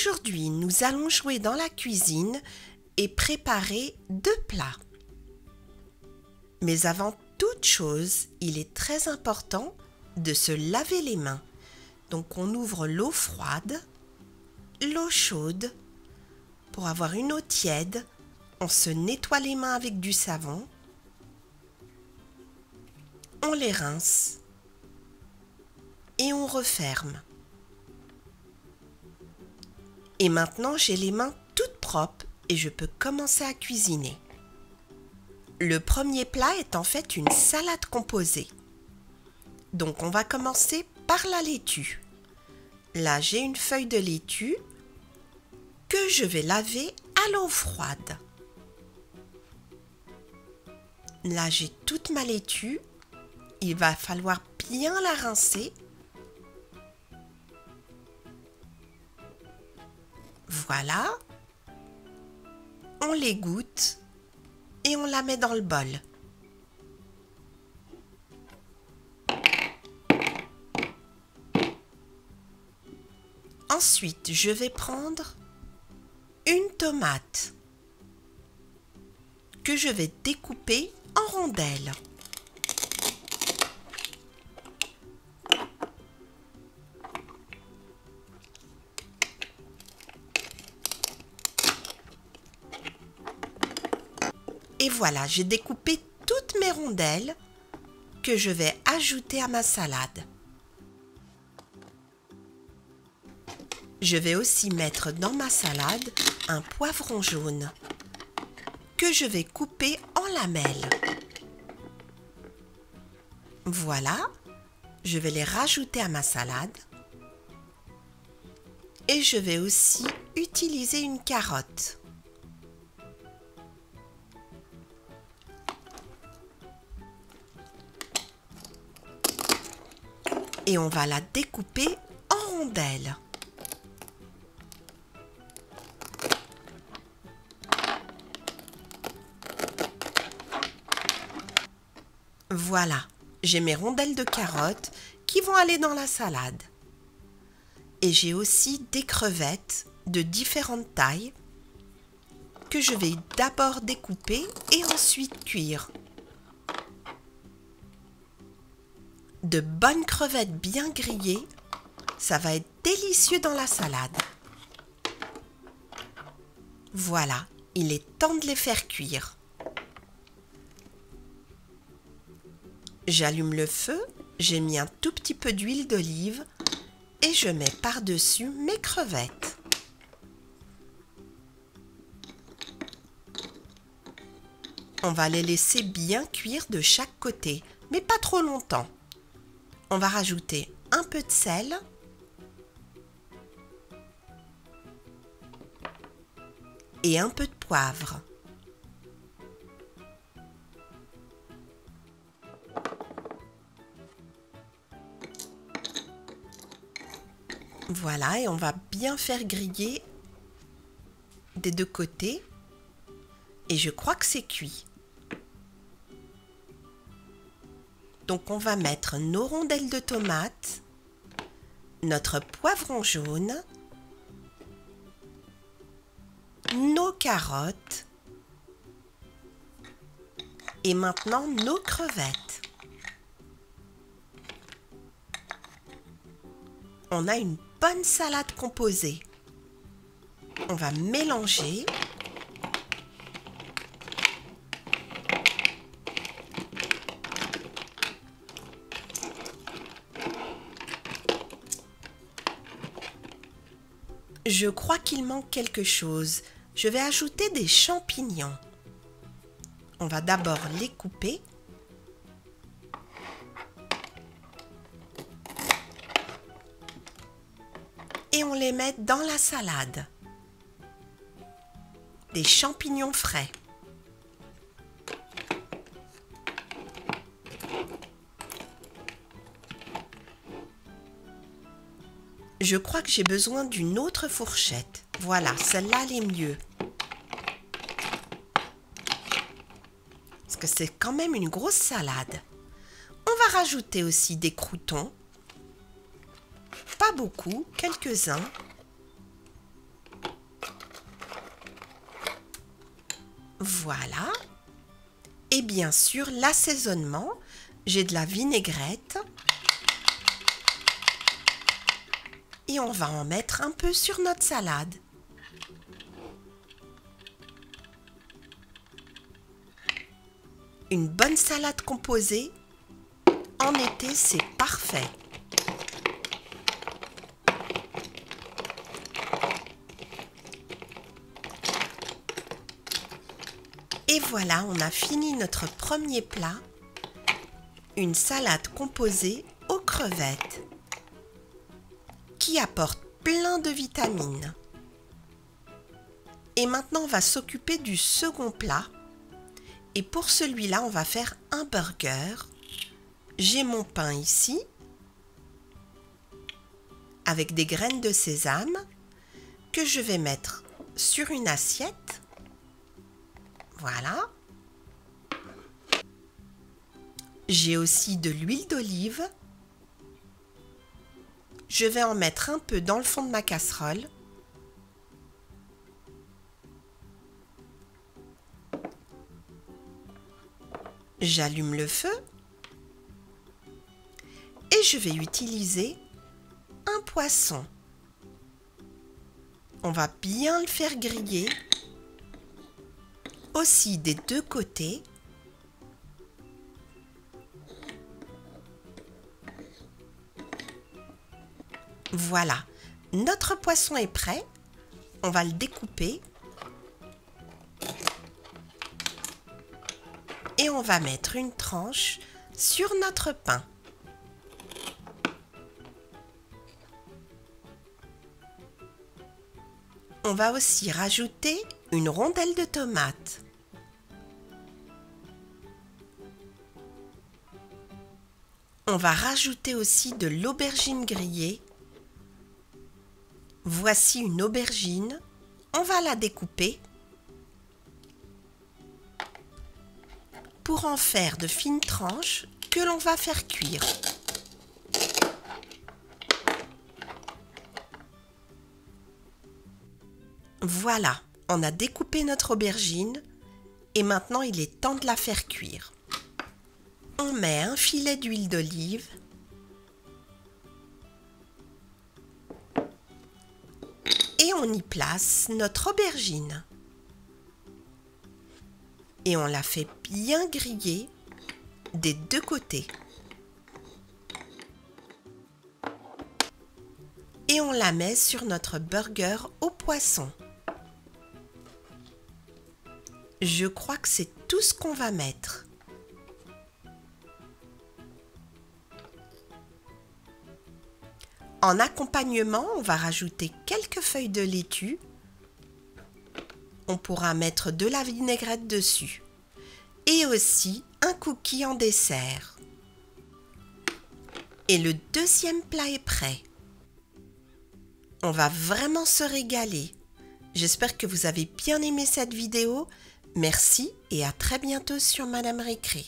Aujourd'hui, nous allons jouer dans la cuisine et préparer 2 plats. Mais avant toute chose, il est très important de se laver les mains. Donc on ouvre l'eau froide, l'eau chaude. Pour avoir une eau tiède, on se nettoie les mains avec du savon. On les rince et on referme. Et maintenant, j'ai les mains toutes propres et je peux commencer à cuisiner. Le premier plat est en fait une salade composée. Donc on va commencer par la laitue. Là, j'ai une feuille de laitue que je vais laver à l'eau froide. Là, j'ai toute ma laitue. Il va falloir bien la rincer. Voilà. On l'égoutte et on la met dans le bol. Ensuite, je vais prendre une tomate que je vais découper en rondelles. Et voilà, j'ai découpé toutes mes rondelles que je vais ajouter à ma salade. Je vais aussi mettre dans ma salade un poivron jaune que je vais couper en lamelles. Voilà, je vais les rajouter à ma salade. Et je vais aussi utiliser une carotte. Et on va la découper en rondelles. Voilà, j'ai mes rondelles de carottes qui vont aller dans la salade. Et j'ai aussi des crevettes de différentes tailles que je vais d'abord découper et ensuite cuire. De bonnes crevettes bien grillées, ça va être délicieux dans la salade. Voilà, il est temps de les faire cuire. J'allume le feu, j'ai mis un tout petit peu d'huile d'olive et je mets par-dessus mes crevettes. On va les laisser bien cuire de chaque côté, mais pas trop longtemps. On va rajouter un peu de sel et un peu de poivre. Voilà, et on va bien faire griller des 2 côtés. Et je crois que c'est cuit. Donc on va mettre nos rondelles de tomates, notre poivron jaune, nos carottes et maintenant nos crevettes. On a une bonne salade composée. On va mélanger. Je crois qu'il manque quelque chose. Je vais ajouter des champignons. On va d'abord les couper. Et on les met dans la salade. Des champignons frais. Je crois que j'ai besoin d'une autre fourchette. Voilà, celle-là, elle est mieux. Parce que c'est quand même une grosse salade. On va rajouter aussi des croûtons. Pas beaucoup, quelques-uns. Voilà. Et bien sûr, l'assaisonnement, j'ai de la vinaigrette. Et on va en mettre un peu sur notre salade. Une bonne salade composée, en été, c'est parfait. Et voilà, on a fini notre premier plat, une salade composée aux crevettes, qui apporte plein de vitamines. Et maintenant, on va s'occuper du second plat. Et pour celui-là, on va faire un burger. J'ai mon pain ici, avec des graines de sésame, que je vais mettre sur une assiette. Voilà. J'ai aussi de l'huile d'olive. Je vais en mettre un peu dans le fond de ma casserole. J'allume le feu et je vais utiliser un poisson. On va bien le faire griller, aussi des deux côtés. Voilà, notre poisson est prêt. On va le découper. Et on va mettre une tranche sur notre pain. On va aussi rajouter une rondelle de tomate. On va rajouter aussi de l'aubergine grillée. Voici une aubergine. On va la découper pour en faire de fines tranches que l'on va faire cuire. Voilà, on a découpé notre aubergine et maintenant il est temps de la faire cuire. On met un filet d'huile d'olive et on y place notre aubergine. Et on la fait bien griller des deux côtés. Et on la met sur notre burger au poisson. Je crois que c'est tout ce qu'on va mettre. En accompagnement, on va rajouter quelques feuilles de laitue. On pourra mettre de la vinaigrette dessus. Et aussi un cookie en dessert. Et le deuxième plat est prêt. On va vraiment se régaler. J'espère que vous avez bien aimé cette vidéo. Merci et à très bientôt sur Madame Récré.